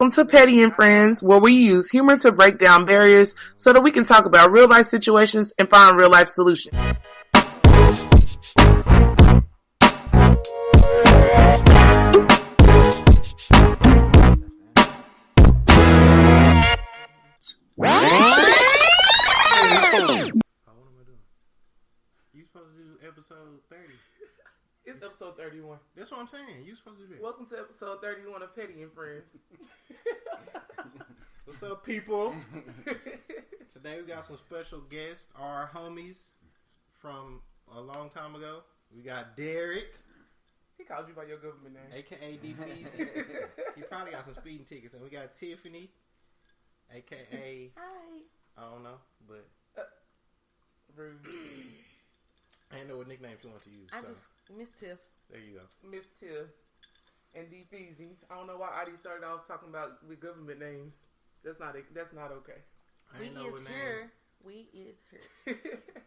Welcome to Petty and Friends, where we use humor to break down barriers so that we can talk about real life situations and find real life solutions. You supposed to do episode 30. It's episode 31. That's what I'm saying. You supposed to do that. Welcome to episode 31 of Petty and Friends. What's up, people? Today we got some special guests, our homies from a long time ago. We got Derek. He called you by your government name. A.K.A. DVC. He probably got some speeding tickets. And we got Tiffany, A.K.A. Hi. I don't know, but Rude. I didn't know what nickname she wants to use. I so just Miss Tiff. there you go. Miss Tiff and D Feezy. I don't know why Adi started off talking about with government names. That's not okay. I We didn't know what is name. here. We is here.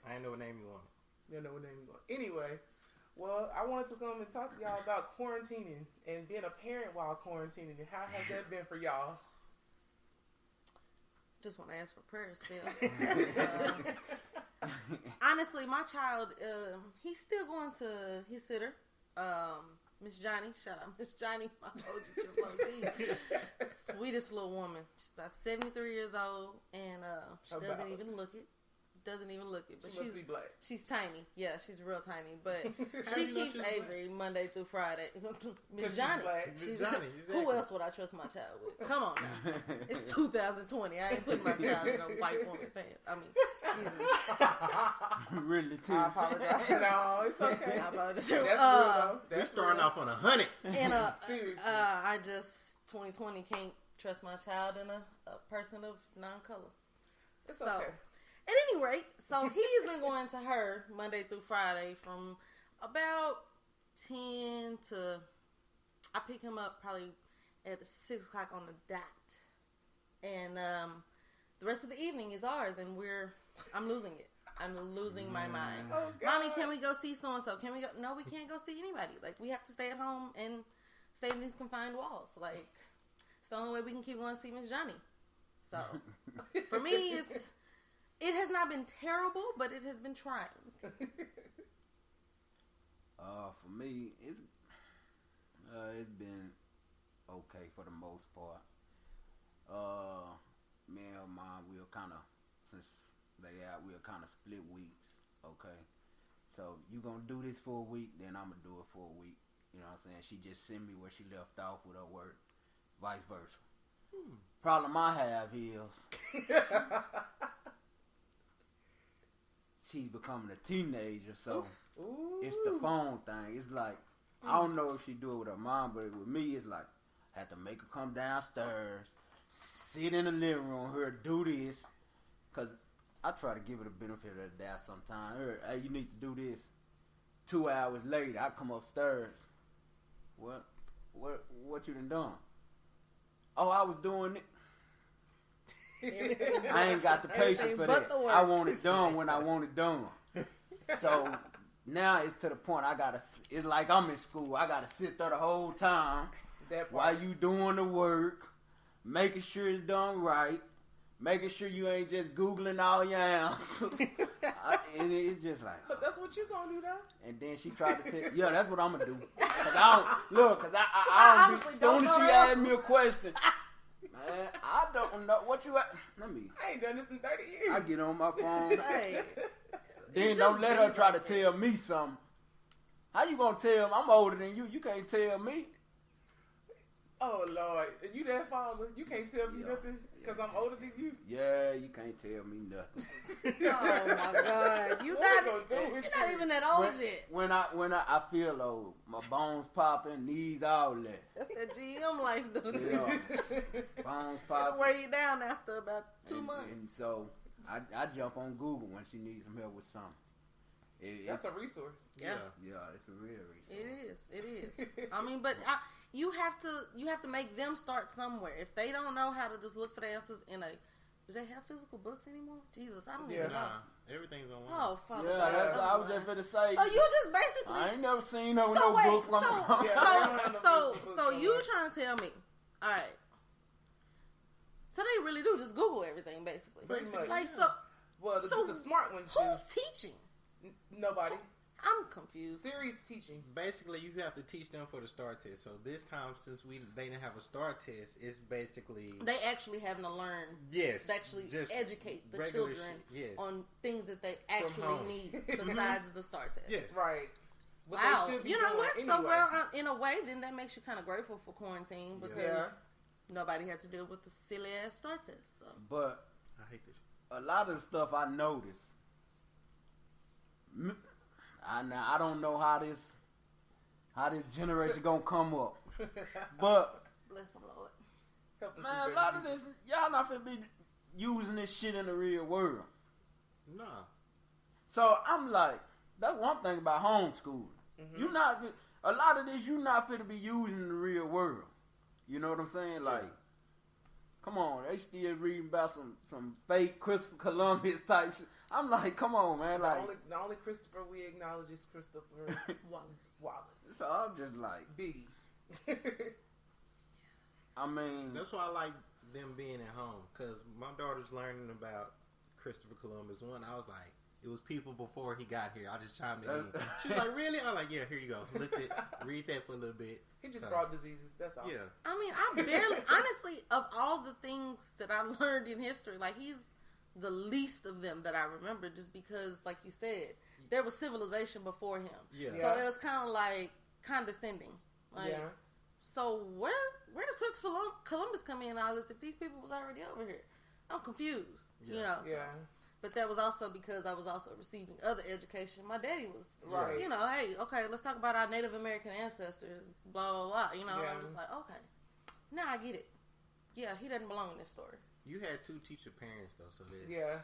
I didn't know what name you wanted. You don't know what name you want. Anyway, well, I wanted to come and talk to y'all about quarantining and being a parent while quarantining and how has that been for y'all? Just want to ask for prayers still. Honestly, my child, he's still going to his sitter. Miss Johnny, shout out Miss Johnny, my OG. Sweetest little woman. She's about 73 years old, and she doesn't even look it. But She must be black. She's tiny. Yeah, she's real tiny. But she you know keeps she's Avery Monday through Friday. Miss she's Johnny. black. Miss Johnny, Who exactly. else would I trust my child with? Come on now. It's 2020. I ain't putting my child in a white woman's hands. I mean, Really, too. I apologize. No, it's okay. I apologize. That's real though. We That's starting real. off on 100. And Seriously. I just 2020 can't trust my child in a person of non-color. It's So, okay. at any rate, so he's been going to her Monday through Friday from about 10 to, I pick him up probably at 6 o'clock on the dot. And the rest of the evening is ours, and I'm losing it. I'm losing my mind. Oh, God. Mommy, can we go see so-and-so? Can we go? No, we can't go see anybody. Like, we have to stay at home and stay in these confined walls. Like, it's the only way we can keep going to see Miss Johnny. So, for me, it has not been terrible, but it has been trying. For me, it's been okay for the most part. Me and her mom, since they out, we'll kind of split weeks, okay? So, you gonna do this for a week, then I'm gonna do it for a week. You know what I'm saying? She just send me where she left off with her work, vice versa. Problem I have is she's becoming a teenager, so Ooh. it's the phone thing. It's like, I don't know if she do it with her mom, but with me, it's like, I have to make her come downstairs, sit in the living room, her do this, because I try to give her the benefit of the doubt sometimes. Hey, you need to do this. 2 hours later, I come upstairs. What you done? Oh, I was doing it. I ain't got the patience for that. I want it done when I want it done. So now it's to the point it's like I'm in school. I gotta sit there the whole time while you doing the work, making sure it's done right, making sure you ain't just Googling all your answers. And it's just like, But that's what you gonna do though. and then she tried to tell, yeah, that's what I'm gonna do. Cause I honestly as don't soon as know she the asked me a question, man, I don't know what you. Let me. I ain't done this in 30 years. I get on my phone. Say, Then don't let her try to tell me something. How you gonna tell me? I'm older than you. You can't tell me. Oh Lord, you that father? You can't tell me nothing because I'm older than you. Yeah, you can't tell me nothing. oh my God. You're What we not gonna do with not you? even that old yet. When I feel old, my bones popping, knees all that. That's that GM life, dude. Yeah, bones It'll popping. weigh you down after about 2 months. And so I jump on Google when she needs some help with something. That's a resource. Yeah. It's a real resource. It is. I mean, but you have to make them start somewhere. If they don't know how to just look for the answers in do they have physical books anymore? Jesus, I don't even know. Nah, everything's online. Oh, Father Yeah, God. that's, I was just gonna say. So you just basically. I ain't never seen her with So no wait, book. so Yeah, I don't have no so books so you somewhere. trying to tell me? All right, you really do just Google everything, basically. Pretty much. Like, Yeah. Well, so the smart ones who's do. teaching? Nobody. I'm confused. Siri's teaching. Basically, you have to teach them for the STAR test. So this time, since they didn't have a STAR test, it's basically They actually having to learn, yes, actually just educate the regular children shit, yes. on things that they home. actually need besides the STAR test. Yes. Right. But Wow. they should be You know doing what? it So, anyway. well, in a way, then that makes you kind of grateful for quarantine because Yeah. nobody had to deal with the silly ass STAR test. So. But I hate this. a lot of the stuff I noticed, I don't know how this generation gonna come up, but Bless them, Lord. Help us man, in a lot of prayer, this y'all not finna be using this shit in the real world. Nah. So I'm like, that's one thing about homeschooling. Mm-hmm. You not a lot of this you not finna be using in the real world. You know what I'm saying? Like, come on, they still reading about some fake Christopher Columbus type shit. I'm like, come on, man. The Like, the only Christopher we acknowledge is Christopher Wallace. so I'm just like, Biggie. I mean, That's why I like them being at home, because my daughter's learning about Christopher Columbus. One, I was like, it was people before he got here. I just chimed in. She's like, really? I'm like, yeah, here you go. Read that for a little bit. He just So, brought diseases. That's all. Yeah. I mean, I barely, honestly, of all the things that I learned in history, like, he's the least of them that I remember just because, like you said, there was civilization before him. Yeah. So it was kind of like condescending. Like, Yeah. so where does Christopher Columbus come in all this if these people was already over here? I'm confused. You Yeah. know. So. Yeah. But that was also because I was also receiving other education. My daddy was, Right. you know, hey, okay, let's talk about our Native American ancestors, blah, blah, blah. You know, Yeah. I'm just like, okay, now I get it. Yeah, he doesn't belong in this story. You had two teacher parents, though, so that Yeah.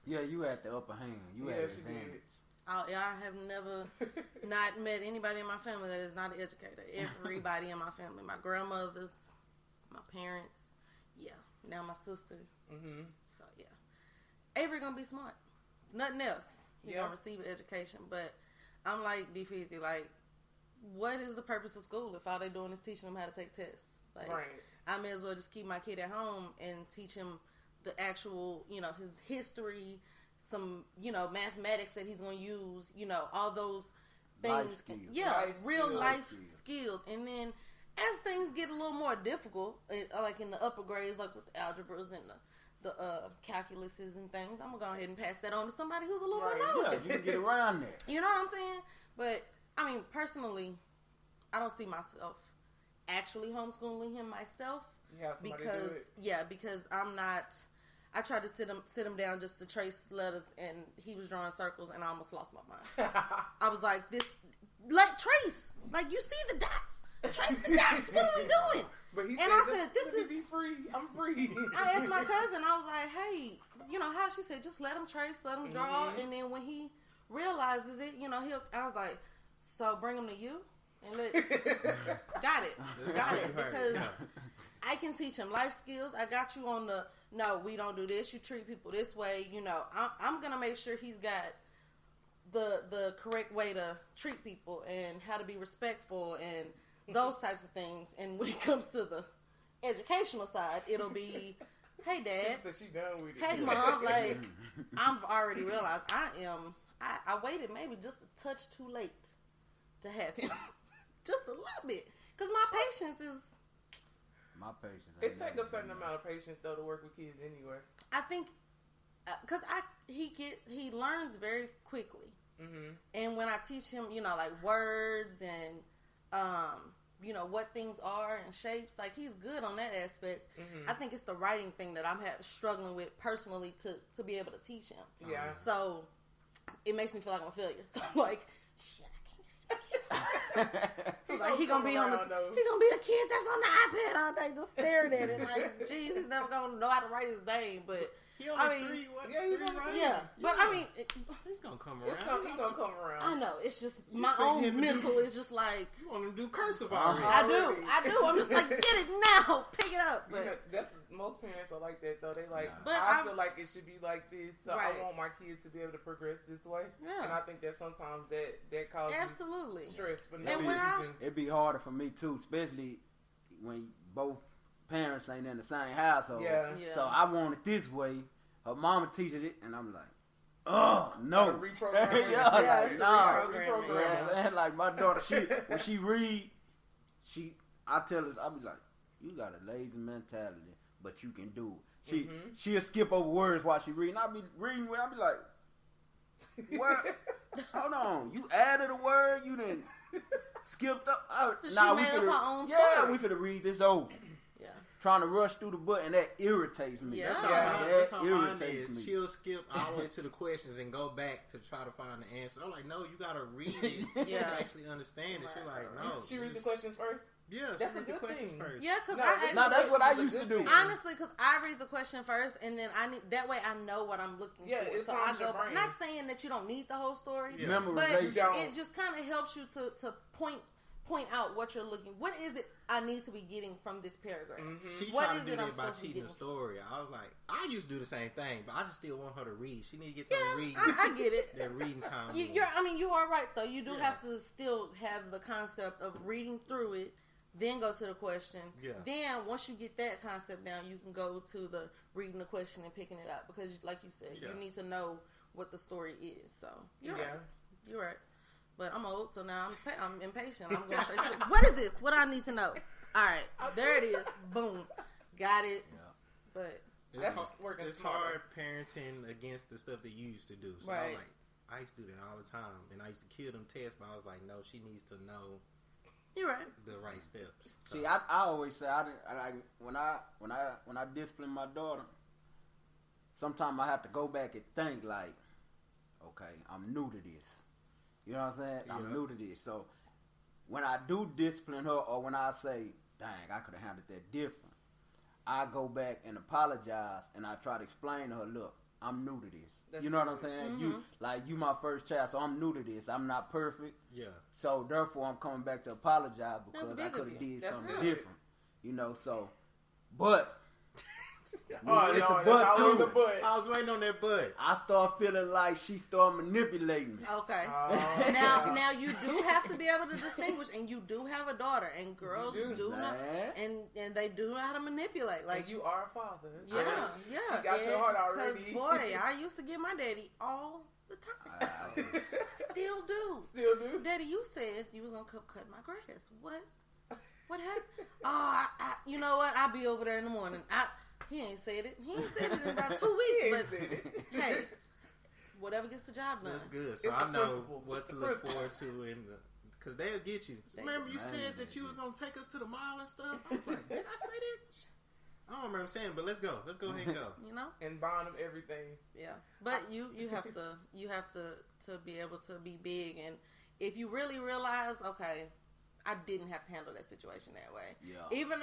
yeah, you had the upper hand. You had Yeah, the she advantage. I have never not met anybody in my family that is not an educator. Everybody in my family, my grandmothers, my parents, yeah, now my sister. Mm-hmm. So, yeah. Avery gonna be smart. Nothing else. He Yeah. gonna receive an education. But I'm like, D-Fizzy, like, what is the purpose of school if all they doing is teaching them how to take tests? Like, Right. I may as well just keep my kid at home and teach him the actual, you know, his history, some, you know, mathematics that he's going to use, you know, all those things. Life skills. Yeah, Life real skills. life Life skills. And then as things get a little more difficult, like in the upper grades, like with the algebras and the calculuses and things, I'm going to go ahead and pass that on to somebody who's a little Right. more Yeah, knowledgeable. you can get around that. You know what I'm saying? But, I mean, personally, I don't see myself actually homeschooling him myself. You have somebody Because, do it. yeah, because I'm not, I tried to sit him down just to trace letters, and he was drawing circles, and I almost lost my mind. I was like, trace. Like, you see the dots. Trace the dots. What are we doing? But he And said, I said, this "Look at is- me free. I'm free." I asked my cousin, I was like, hey, you know how? She said, just let him trace, let him draw, Mhm. and then when he realizes it, you know, I was like, so bring him to you? And got it. Got it. Because I can teach him life skills. I got you on the, no, we don't do this. You treat people this way. You know, I'm going to make sure he's got the correct way to treat people and how to be respectful and those types of things. And when it comes to the educational side, it'll be, hey, Dad. Said she done with it. Hey, Mom. Like, I've already realized I waited maybe just a touch too late to have him. Just a little bit. Because my patience is, My patience. It takes a certain amount of patience though to work with kids anyway. I think, because he learns very quickly. Mm-hmm. And when I teach him, you know, like words and, you know, what things are and shapes, like he's good on that aspect. Mm-hmm. I think it's the writing thing that I'm struggling with personally to be able to teach him. Yeah. So it makes me feel like I'm a failure. So I'm like, shit, I can't teach my kid. He's like, he gonna be a kid that's on the iPad all day just staring at it. Like, geez, he's never gonna know how to write his name. But He only I mean, three. What? yeah, he's three, only right? yeah, but I mean, He's gonna come He's around. gonna come around. I know it's just You my expect own him to mental do- is just like You want him to do cursive Uh-huh. already? I do. I'm just like, get it now, pick it up. You know, But that's most parents are like that though. They like, Nah. But I I've- feel like it should be like this, so Right. I want my kids to be able to progress this way. Yeah. And I think that sometimes that causes absolutely, stress for no And when I- reason. It'd be harder for me too, especially when both parents ain't in the same household. Yeah. So I want it this way. Her mama teaches it, and I'm like, oh no. Reprogram. Yeah, like, it's nah. reprogram. You know what I'm saying? Like my daughter, when she read, I tell her, I be like, you got a lazy mentality, but you can do it. She'll skip over words while she reading. I'll be reading with, I'll be like, what? Hold on, you added a word, you didn't skipped up. So she made up her own story. Yeah, we finna read this over. Yeah. Trying to rush through the book, and that irritates me. Yeah. That's That how mine irritates is. me. She'll skip all the way to the questions and go back to try to find the answer. I'm like, no, you gotta read it Yeah. to actually understand it. She's like, no. She reads the questions first. Yeah, That's she a read the good questions thing. first. Yeah, because No, I actually, No, that's what I Questions is used a to good do. thing. honestly, because I read the question first, and then I need that way I know what I'm looking Yeah, for. it So I calms your go. brain. Not saying that you don't need the whole story, Yeah. but Memorization. don't. it just kind of helps you to point out what you're looking. What is it I need to be getting from this paragraph? She What tried is to do it I'm that by supposed to be cheating the getting? story. I was like, I used to do the same thing, but I just still want her to read. She need to get Yeah, that reading. I get it. That reading time. You are right though. You do Yeah. have to still have the concept of reading through it, then go to the question. Yeah. Then once you get that concept down, you can go to the reading the question and picking it up because, like you said, Yeah. you need to know what the story is. So you're Yeah. right. You're right. But I'm old, so now I'm impatient. I'm going straight to it. What is this? What I need to know? All right, there it is. Boom, got it. Yeah. But It's That's hard, working it's smarter. hard parenting against the stuff that you used to do. So I'm Right. like, I used to do that all the time, and I used to kill them tests. But I was like, no, she needs to know you're right. the right steps. So, See, I always say when I discipline my daughter, sometimes I have to go back and think like, okay, I'm new to this. You know what I'm saying? I'm Yeah. new to this. So when I do discipline her, or when I say, dang, I could have handled that different, I go back and apologize, and I try to explain to her, look, I'm new to this. That's you know what I'm good. saying? You my first child, so I'm new to this. I'm not perfect. yeah, So therefore, I'm coming back to apologize because That's I big of could have you. did That's something good. different. You know, so, but Oh, it's no, a that's but always too. a but. I was waiting on that but. I start feeling like she started manipulating me. Okay. Oh, Now you do have to be able to distinguish, and you do have a daughter, and girls You do. do know, Man. and they do know how to manipulate. Like Like you are a father. So yeah. She got your heart already. Because boy, I used to get my daddy all the time. Still do. Still do. Daddy, you said you was gonna come cut my grass. What happened? Oh, you know what? I'll be over there in the morning. He ain't said it. He ain't said it in about 2 weeks. He But ain't said it. hey, whatever gets the job done. That's good. So It's I the know principle. what It's to the look principle. forward to in the. Because they'll get you. Remember you Man, said that you was going to take us to the mall and stuff? I was like, did I say that? I don't remember saying, but let's go. Let's go ahead and go. You know. And bond them everything. Yeah, but you have to be able to be big, and if you really realize, okay, I didn't have to handle that situation that way. Yeah. Even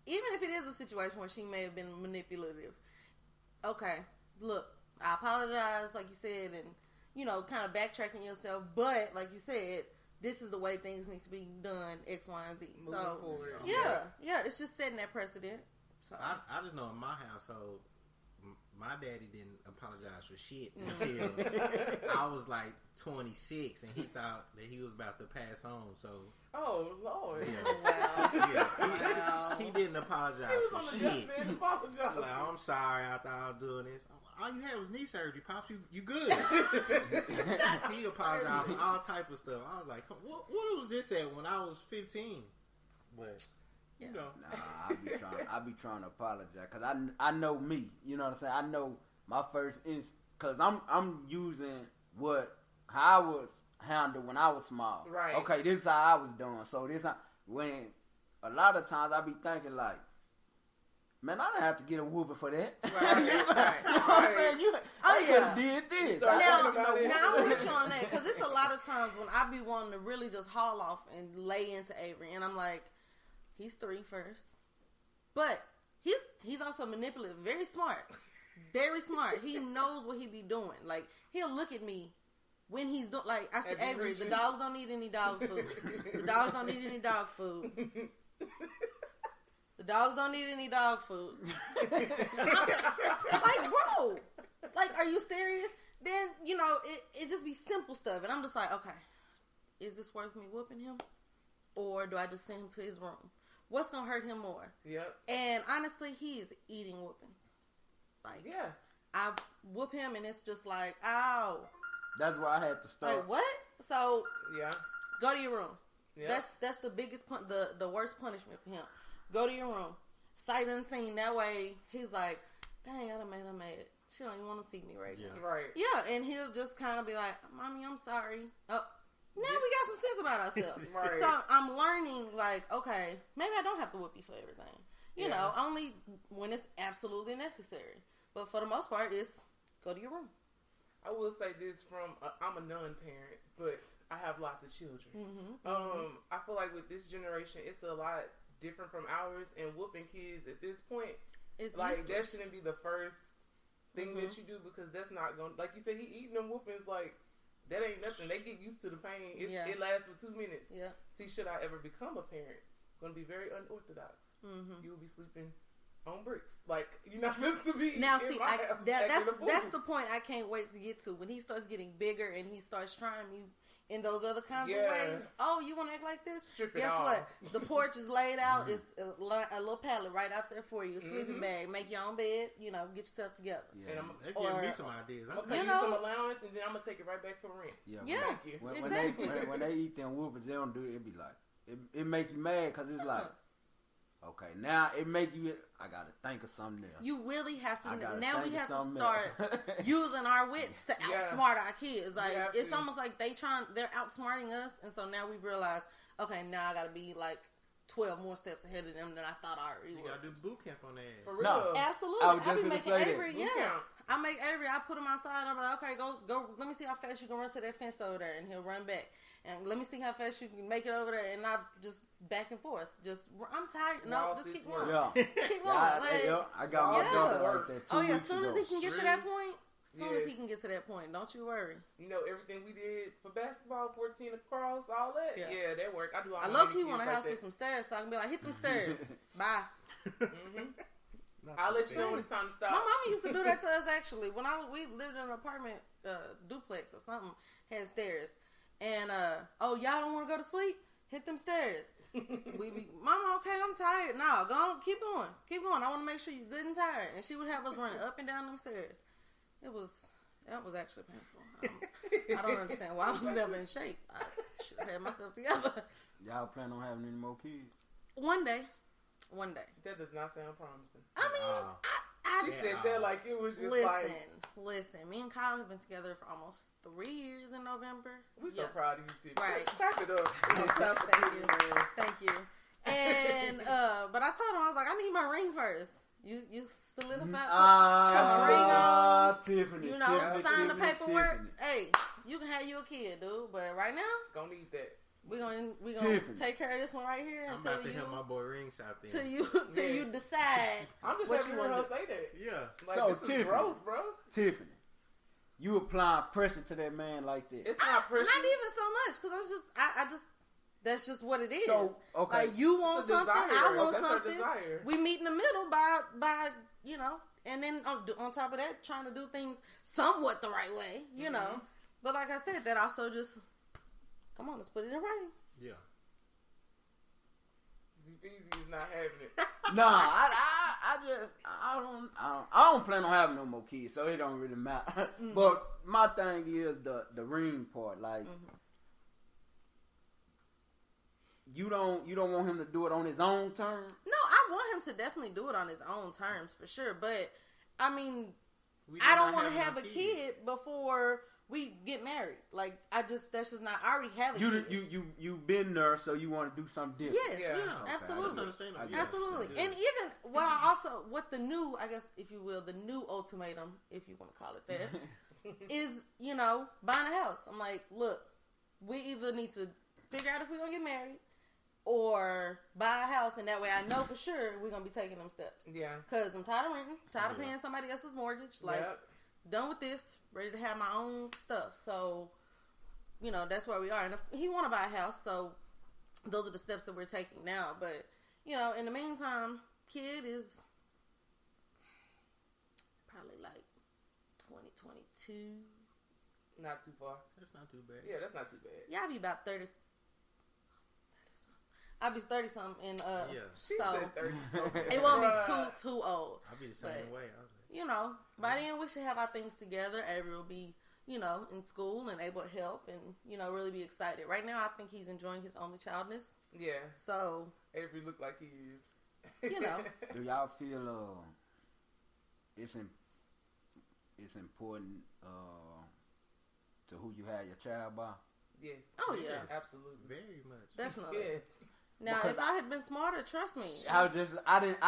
if it is a situation where she may have been manipulative, okay, look, I apologize, like you said, and kind of backtracking yourself, but like you said, this is the way things need to be done, X, Y, and Z. Moving So forward. yeah, it's just setting that precedent. So I just know in my household, my daddy didn't apologize for shit until I was like 26, and he thought that he was about to pass on. So Oh, Lord. yeah, wow. yeah, Wow. he didn't apologize He was for on the shit. deathbed apologizing. Like, I'm sorry, I thought I was doing this. All you had was knee surgery, pops. You good? He apologized for all type of stuff. I was like, what was this at when I was 15? But you know, Nah, I be trying to apologize because I know me. You know what I'm saying? I know my first because I'm using how I was handled when I was small. Right. Okay, this is how I was doing. So when a lot of times I be thinking like, man, I didn't have to get a whooping for that. Right, You know what I'm right. saying? Oh, I could have yeah. did this. Start Now, talking about it. I'm with you on that because it's a lot of times when I be wanting to really just haul off and lay into Avery, and I'm like, he's 3 first, but he's also manipulative, very smart, very smart. He knows what he be doing. Like he'll look at me when he's doing. Like I said, As he Avery, the reaching. dogs don't need any dog food. The dogs don't need any dog food. The dogs don't need any dog food. Like, bro, like, are you serious? Then, it just be simple stuff. And I'm just like, okay, is this worth me whooping him? Or do I just send him to his room? what's gonna hurt him more? Yep. And honestly, he is eating whoopings. Like, Yeah. I whoop him, and it's just like, ow. That's why I had to start. Like, what? So, Yeah. go to your room. Yep. That's the biggest, the worst punishment for him. Go to your room. Sight unseen. That way, he's like, dang, I done made her mad. She don't even want to see me right now. Right. Yeah, and he'll just kind of be like, Mommy, I'm sorry. Oh, now we got some sense about ourselves. Right. So I'm learning, like, okay, maybe I don't have to whoop you for everything. You know, only when it's absolutely necessary. But for the most part, it's go to your room. I will say this from I'm a non-parent, but I have lots of children. I feel like with this generation, it's a lot different from ours, and whooping kids at this point, It's like useless. that shouldn't be the first thing that you do, because that's not going. Like you said, he eating them whoopings like that ain't nothing. They get used to the pain. It lasts for 2 minutes. Yeah. See, should I ever become a parent, going to be very unorthodox. You will be sleeping on bricks. Like, you're not supposed to be Now, in see, my house that's acting a that's fool. the point I can't wait to get to. When he starts getting bigger and he starts trying you in those other kinds of ways. Oh, you want to act like this? Strip it Guess off. what? The porch is laid out. It's a little pallet right out there for you. A sleeping bag. Make your own bed. You know, get yourself together. And I'm They give me some ideas. gonna pay you some allowance, and then I'm gonna take it right back for rent. Yeah, Thank you. When exactly. when they eat them whoopers, they don't do it. It be like it make you mad because it's like, okay, now it make you. I gotta think of something else. You really have to. I gotta Now we think of have to something start else. using our wits to Yeah. outsmart our kids. Like, have it's to. almost like they're outsmarting us, and so now we realize, okay, now I gotta be like 12 more steps ahead of them than I thought I already You was. gotta do boot camp on that. For real. No. Absolutely. I was I just be gonna making say that. Avery, Boot yeah. camp. I make Avery, I put him outside, and I'm like, okay, go, let me see how fast you can run to that fence over there, and he'll run back. And let me see how fast you can make it over there, and I just back and forth. I'm tired. No, While just it's keep work. going. Yeah, Keep going. yeah, Like, I got my Yeah. daughter like that 2 oh, yeah, weeks as soon as ago. he can get to that point, Yes. he can get to that point, don't you worry. You know, everything we did for basketball, 14 across, all that. Yeah. Yeah, that worked. I do all I my low mini key want a kids like house that. with some stairs, so I can be like, hit them stairs. Bye. I'll let you know when it's time to stop. My mama used to do that to us actually. When we lived in an apartment duplex or something, had stairs. And y'all don't want to go to sleep? Hit them stairs. We be, Mama, okay, I'm tired. No, go on, keep going. I want to make sure you're good and tired. And she would have us running up and down them stairs. That was actually painful. I don't understand why I was never in shape. I should have had myself together. Y'all plan on having any more kids? One day. That does not sound promising. I mean, She said that like it was just Listen. Me and Kyle have been together for almost 3 years in November. We're so proud of you too. Right. Clap it up. Thank you. And but I told him, I was like, I need my ring first. You solidify ring on. Tiffany. You know, Tiffany, sign the Tiffany, paperwork. Tiffany. Hey, you can have you a kid, dude. But right now, Gonna need that. we gonna Tiffany. take care of this one right here I'm until about to you help my boy ring shop then. till you Yes. decide. I'm just what happy you to hear wanna her do. say that. Yeah. Like, So, this is Tiffany. growth, bro. Tiffany, you applying pressure to that man like that? It's not pressure. Not even so much because I just that's just what it is. So, okay. Like, you want It's a something, desire. I want That's her something. desire. We meet in the middle by you know, and then on top of that, trying to do things somewhat the right way, you know. But like I said, that also just come on, let's put it in writing. Yeah. Easy is not having it. Nah, I don't plan on having no more kids, so it don't really matter. But my thing is the ring part. Like, you don't want him to do it on his own terms. No, I want him to definitely do it on his own terms for sure. But I mean, We I did don't not want to no have a kids. kid before we get married. Like, that's just not. I already have a kid. You been there, so you want to do something different. Yes, Yeah. Okay, absolutely. that's understandable. Yeah. Absolutely. Yeah. And even what the new, I guess, if you will, the new ultimatum, if you want to call it that, is, buying a house. I'm like, look, we either need to figure out if we're going to get married or buy a house, and that way I know for sure we're going to be taking them steps. Yeah. Because I'm tired of renting, tired of paying somebody else's mortgage. Like, Yep. done with this, ready to have my own stuff. So, that's where we are. And if he want to buy a house, so those are the steps that we're taking now. But, in the meantime, kid is probably like 2022. Not too far. That's not too bad. Yeah, that's not too bad. Yeah, I'll be about 30. I'll be 30 something, and She so said 30. it won't be too old. I'll be the same But, way. I was like, you know, by then we should have our things together. Avery will be, you know, in school and able to help, and you know, really be excited. Right now, I think he's enjoying his only childness. Yeah. So Avery look like he is. you know, Do y'all feel it's important to who you had your child by? Yes. Oh, yeah. Absolutely. very much. definitely. Yes. Now, Because if I had been smarter, trust me. I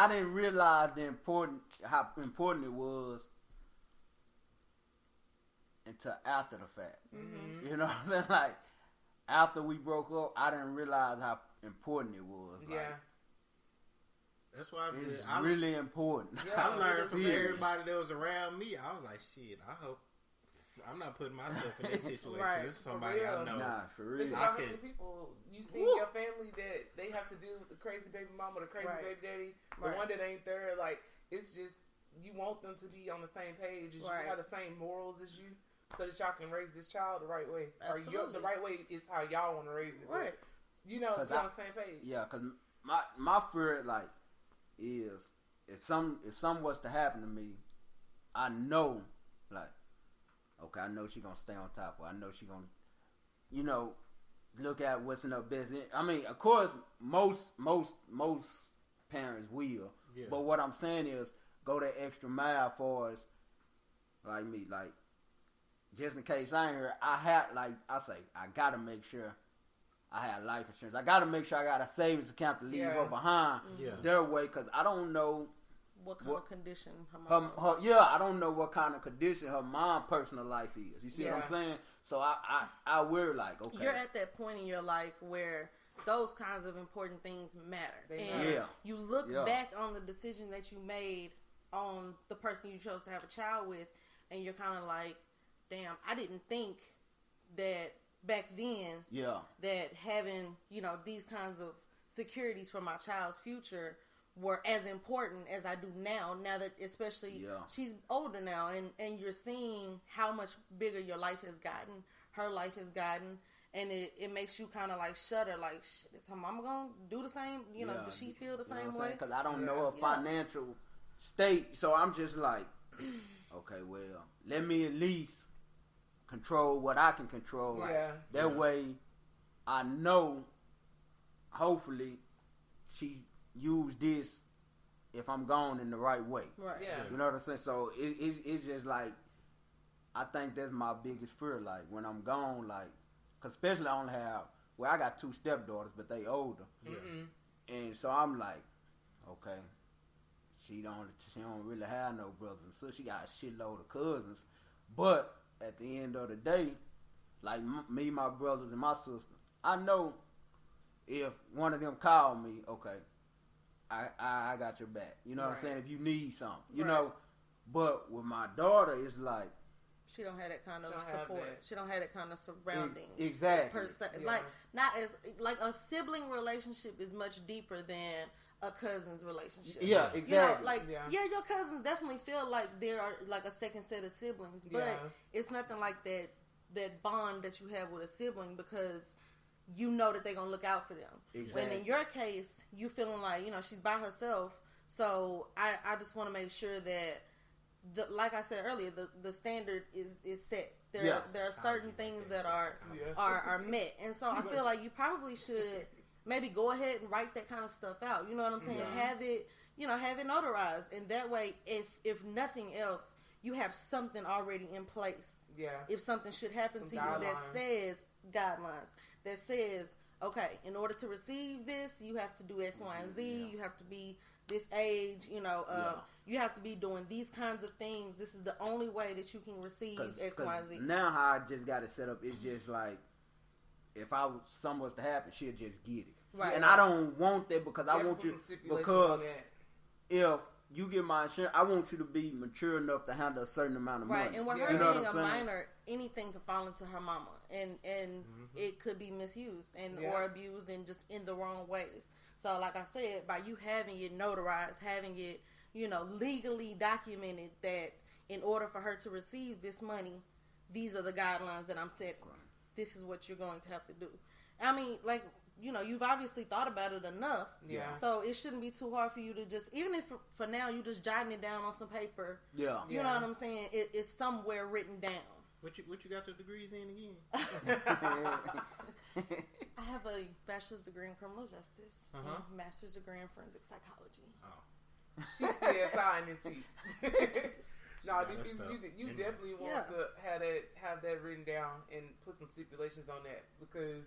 didn't realize how important it was until after the fact. Mm-hmm. You know what I'm saying? Like after we broke up, I didn't realize how important it was. Like, Yeah. That's why it's really important. Yeah. I learned from Serious. everybody that was around me. I was like, shit, I hope I'm not putting myself in this situation. Right. This is somebody I real. know. Nah, for Think real. about how I many could- people you see in Woo. your family that they have to deal with the crazy baby mama, the crazy Right. baby daddy, the Right. one that ain't there. Like, it's just, you want them to be on the same page as Right. you, have the same morals as you, so that y'all can raise this child the right way. Or Absolutely. the right way is how y'all want to raise it. But, Right. you know, 'Cause be on the same page. Yeah, because my fear like is if something was to happen to me, I know like okay, I know she gonna stay on top of her. I know she gonna, you know, look at what's in her best. I mean, of course, most parents will, Yeah. but what I'm saying is go that extra mile for us, like me, like just in case I ain't here. I gotta make sure I have life insurance. I gotta make sure I got a savings account to leave Yeah. her behind Yeah. their way, because I don't know What kind What- of condition her mom I don't know what kind of condition her mom personal life is. You see what I'm Yeah. saying? So I we're like, okay, You're at that point in your life where those kinds of important things matter. They And matter. Yeah. you look Yeah. back on the decision that you made on the person you chose to have a child with, and you're kind of like, damn, I didn't think that back then yeah, that having, you know, these kinds of securities for my child's future were as important as I do now that especially Yeah. she's older now, and you're seeing how much bigger your life has gotten, her life has gotten, and it makes you kind of like shudder, like, shit, is her mama gonna do the same? You know, yeah. does she feel the You know same what I'm way? saying? Because I don't Yeah. know her Yeah. financial state, so I'm just like, okay, well, let me at least control what I can control. Yeah. That way, I know. Hopefully, she used this if I'm gone in the right way. Right. Yeah. You know what I'm saying? So it's just like, I think that's my biggest fear. Like when I'm gone, like, cause especially I only have, well, I got 2 stepdaughters, but they older, Mm-hmm. and so I'm like, okay, she don't really have no brothers and sisters. She got a shitload of cousins, but at the end of the day, like me, my brothers, and my sister, I know if one of them call me, okay, I got your back. You know what I'm Right. saying? If you need something, you Right. know. But with my daughter, it's like She don't have that kind of She don't have support. that. She don't have that kind of surrounding. exactly. Per se. Yeah. Like, not as like a sibling relationship is much deeper than a cousin's relationship. Yeah, You exactly. know, like, Yeah. your cousins definitely feel like they are like a second set of siblings, but Yeah. it's nothing like that bond that you have with a sibling, because you know that they're gonna look out for them. Exactly. When in your case, you feeling like, you know, she's by herself, so I just want to make sure that like I said earlier, the standard is set. There are certain things that are met, and so I feel like you probably should maybe go ahead and write that kind of stuff out. You know what I'm saying? Yeah. Have it notarized, and that way, if nothing else, you have something already in place. Yeah. If something should happen Some to you that guidelines. says guidelines, that says, okay, in order to receive this, you have to do X, Y, and Z. Yeah. You have to be this age. You know, Yeah. you have to be doing these kinds of things. This is the only way that you can receive X, Y, and Z. Now how I just got it set up, it's just like if something was to happen, she'll just get it. Right. And I don't want that because I Yeah, want put you some stipulations because on that. if you get my insurance, I want you to be mature enough to handle a certain amount of Right, money. and with Yeah. her You know what being a I'm saying? minor, anything could fall into her mama, and it could be misused and Yeah. or abused and just in the wrong ways. So, like I said, by you having it notarized, having it, you know, legally documented that in order for her to receive this money, these are the guidelines that I'm setting. This is what you're going to have to do. I mean, like you've obviously thought about it enough. Yeah. So it shouldn't be too hard for you to just, even if for now you just jotting it down on some paper. Yeah. You know what I'm saying? It's somewhere written down. What you got your degrees in again? I have a bachelor's degree in criminal justice, and Uh-huh. a master's degree in forensic psychology. Oh, She's CSI in this piece. No, got her these stuff you in definitely want to have that written down and put some stipulations on that, because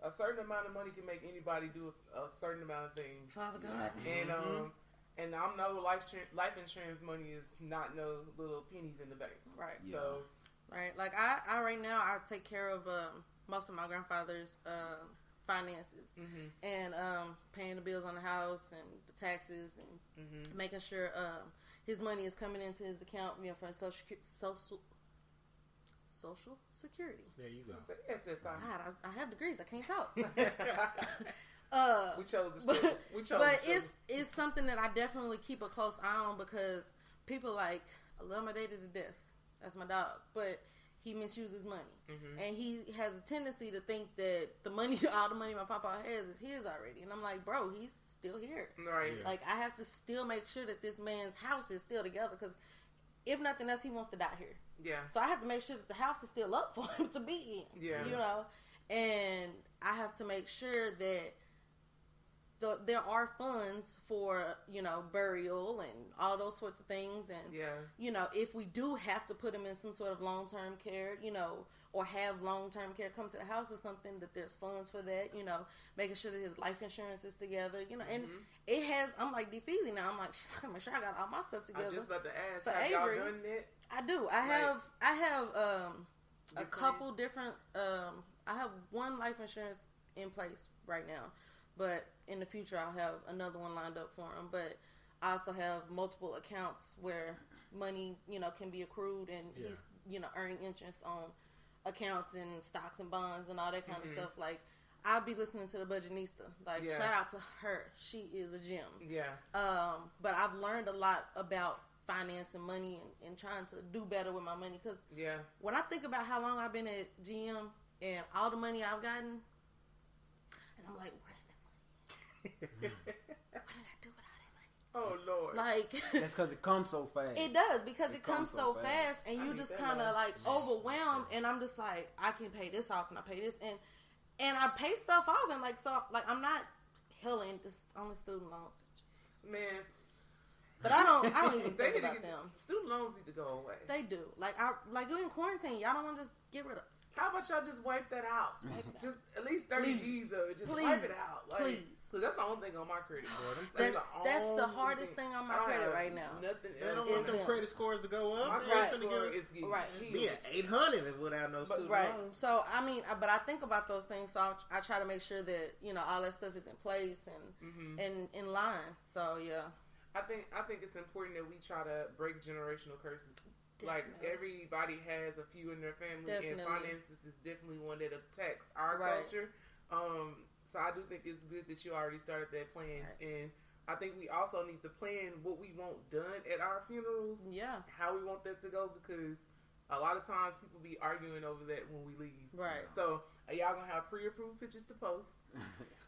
a certain amount of money can make anybody do a certain amount of things. Father God. And I'm no life insurance money is not no little pennies in the bank. Right. Yeah. So Right. Like I right now I take care of most of my grandfather's finances and paying the bills on the house and the taxes and making sure his money is coming into his account, for Social Security. there you go. SSI. God, I have degrees. I can't talk. We chose the struggle. We chose But the struggle. it's something that I definitely keep a close eye on, because people like, I love my daddy to death. That's my dog. But he misuses money. And he has a tendency to think that all the money my papa has is his already. And I'm like, bro, he's still here. Right. Yeah. Like, I have to still make sure that this man's house is still together, because if nothing else, he wants to die here. Yeah. So I have to make sure that the house is still up for him to be in. Yeah. And I have to make sure that there are funds for, burial and all those sorts of things. And, if we do have to put him in some sort of long-term care, or have long-term care come to the house or something, that there's funds for that, making sure that his life insurance is together, and it has, I'm like defeasing now. I'm like, I make sure I got all my stuff together. I'm just about to ask, For have y'all Avery, done that? I do. I have a Good couple different, I have one life insurance in place right now, but in the future I'll have another one lined up for him. But I also have multiple accounts where money, can be accrued, and he's, earning interest on accounts and stocks and bonds and all that kind of stuff. Like, I'll be listening to the Budgetnista. Like, shout out to her. She is a gem. Yeah. But I've learned a lot about finance and money and trying to do better with my money. Because when I think about how long I've been at GM and all the money I've gotten, and I'm like, where's that money? What did I do with all that money? Oh, Lord. Like, That's because it comes so fast. it does, because it comes so fast, and you need just that kind of money. like overwhelmed. And I'm just like, I can pay this off, and I pay this, and I pay stuff off, and I'm not healing on the student loans. Man. But I don't even They think need to about get, them. student loans need to go away. They do. Like you're in quarantine. Y'all don't want to just get rid of. How about y'all just wipe that out? Wipe it out. Just at least 30 Please. G's of it. Just Please. wipe it out. Like, Please. So that's the only thing on my credit board. That's the only hardest thing on my I don't credit have right now. Nothing They else. don't want them them. credit scores to go My up. credit They're score finna is getting Right. be at 800 without no student Right. loans. So I mean, but I think about those things. So I try to make sure that all that stuff is in place and in line. So yeah. I think it's important that we try to break generational curses. Like, Definitely. everybody has a few in their family, and Definitely. finances is definitely one that attacks our Right. culture. So I do think it's good that you already started that plan, and I think we also need to plan what we want done at our funerals, Yeah. how we want that to go, because a lot of times people be arguing over that when we leave. Right. So y'all gonna have pre-approved pictures to post,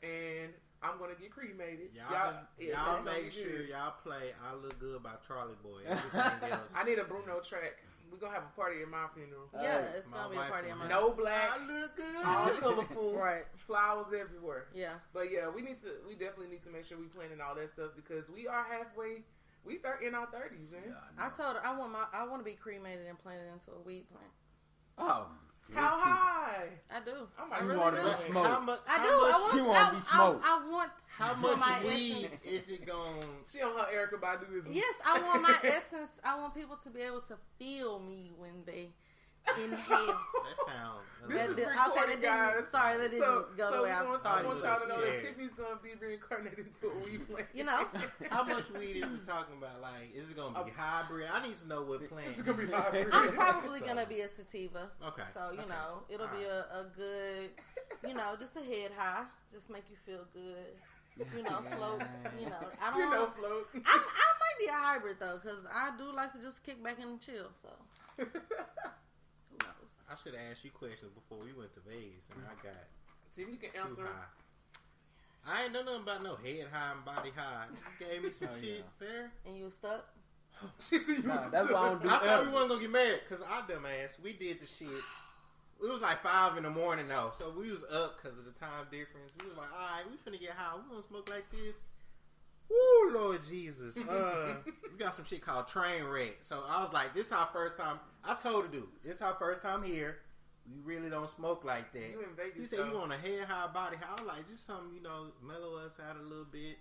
and I'm gonna get cremated. Y'all that's gonna make be sure good. y'all play I Look Good by Charlie Boy. Everything else. I need a Bruno track. We're gonna have a party at my funeral. Yeah, it's my gonna be a wife party on my. No black, I look good. all colorful, Right. flowers everywhere. Yeah. But yeah, we definitely need to make sure we planning all that stuff, because we are halfway. We in our 30s, man. I told her I want to be cremated and planted into a weed plant. Oh. How high? I do. I I might You really wanna do. be But smoked. how much? I do. How much, I want. you wanna be smoked? I want. how for much my weed essence. is it going? She on her Erica Baduism. Yes, I want my essence. I want people to be able to feel me when they inhale. That sounds. This is did- recorded, guys. Sorry, that didn't go the way I I thought it want would. y'all to know that Yeah. Tiffany's gonna be reincarnated into a weed plant. How much weed is it talking about? Like, is it gonna be hybrid? I need to know what plant. It's gonna be hybrid. I'm probably So- gonna be a sativa. Okay. So it'll be a good, just a head high, just make you feel good. Float. I don't. Float. I might be a hybrid though, because I do like to just kick back and chill. So who knows? I should have asked you questions before we went to Vegas, and I got See if you can too answer. high. I ain't know nothing about no head high and body high. You gave me some shit there. And you was stuck? She said you Nah, was that's why I don't do I thought we edibles. wasn't gonna get married because I dumbass. We did the shit. It was like 5 in the morning though, so we was up because of the time difference. We was like, all right, we finna get high. We gonna smoke like this. Woo, Lord Jesus. We got some shit called train wreck. So I was like, this our first time. I told her, dude, this our first time here. We really don't smoke like that. You in Vegas, He said, though. you want a head high, body high. I was like, just something, mellow us out a little bit.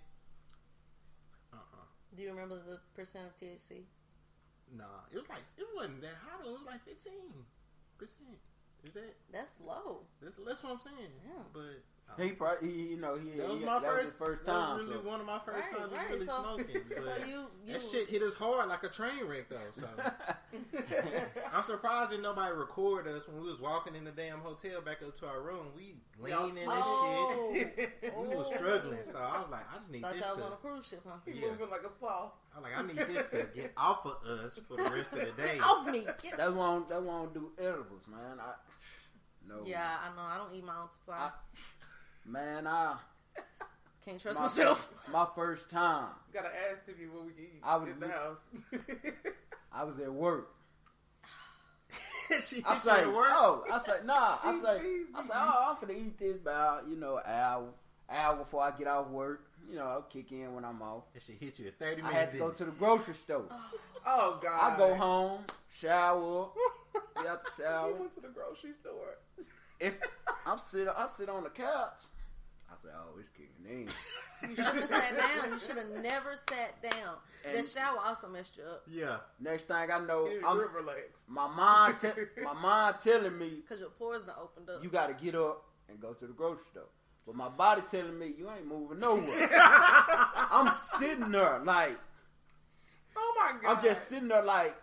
Do you remember the percent of THC? Nah, it wasn't that high though. It was like 15%. Is that? That's low. That's what I'm saying. Yeah. But He probably, that was my that first, was his first that time. was really So. one of my first Right, times right. really So- smoking. But So you that shit hit us hard like a train wreck though. So I'm surprised that nobody recorded us when we was walking in the damn hotel back up to our room. We Y'all leaning and Oh. shit. We was struggling. So I was like, I just need Thought this y'all was to. on a cruise ship, huh? He Yeah. moving like a sloth. I'm like, I need this to get off of us for the rest of the day. Off me. Get- That's why I don't do edibles, man. No. Yeah, I know. I don't eat my own supply. Can't trust my, myself. my first time, Gotta ask Tiffy what we can eat I was in the house. I was at work. She I hit say, you at work? I say, nah. I say, Easy. I'm finna eat this about, hour before I get off work. I'll kick in when I'm off. That shit hit you at 30 I minutes. had to go to the grocery store. Oh God! I go home, shower up, get out the He shower. went to the grocery store. If I sit on the couch, I say, oh, it's kicking in. You should have sat down. You should have never sat down. The And- shower also messed you up Yeah. Next thing I know, He need I'm, river legs. my mind telling me because your pores done opened up. you got to get up and go to the grocery store. But my body telling me you ain't moving nowhere. I'm sitting there like, Oh my God! I'm just sitting there like,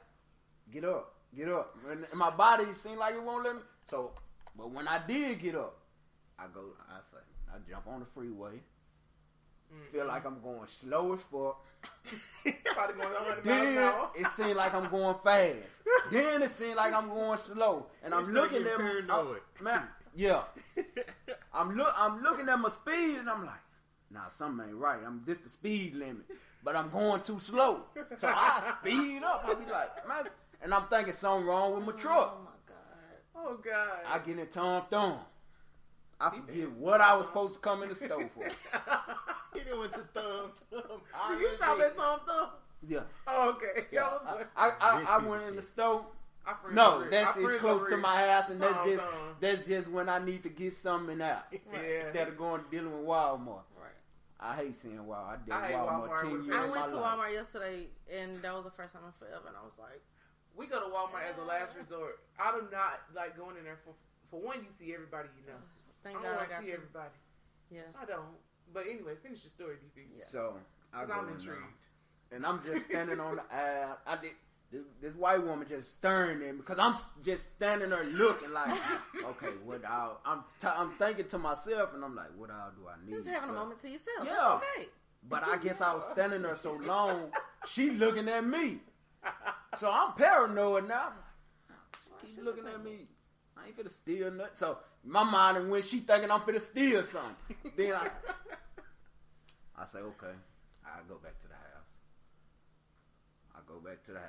get up. And my body seemed like it won't let me. So, but when I did get up, I jump on the freeway. Feel like I'm going slow as fuck. Probably going 100 miles an Then hour. it seemed like I'm going fast. Then it seemed like I'm going slow. And I'm start looking getting at paranoid. man, yeah. I'm looking at my speed and I'm like, nah, something ain't right. This the speed limit, but I'm going too slow. So I speed up. I be like, man, and I'm thinking something wrong with my Oh truck. my god! Oh God! I get in Tom Thumb. I forget what I was supposed to come in the store for. He done went to thumb. Do you shop at Tom Thumb? Yeah. Oh, okay. Yeah. I was like, I Rich went people in the shit. store. our friends No, are rich. that's Our it's friends close are to rich. my house, and Tom Thumb. that's just when I need to get something out. Yeah. Instead of going dealing with Walmart. Right. I hate seeing Walmart. I did I hate Walmart, Walmart 10 with years I of went my to life. Walmart yesterday, and that was the first time in forever, and I was like, We go to Walmart as a last resort. I do not like going in there for one. You see everybody you know. thank I God don't I want to got see through. everybody. Yeah. I don't. But anyway, finish your story, DP. Yeah. So I Because go I'm in intrigued. there, and I'm just standing on the aisle. This white woman just staring at me because I'm just standing there looking like, okay, what all? I'm thinking to myself, and I'm like, what all do I need? Just having a But- moment to yourself. Yeah. That's okay. But I guess I was standing there so long, she looking at me. So I'm paranoid now. She's looking at me. I ain't finna steal nothing. So my mind, and when she thinking I'm finna steal something, then I say, okay, I go back to the house.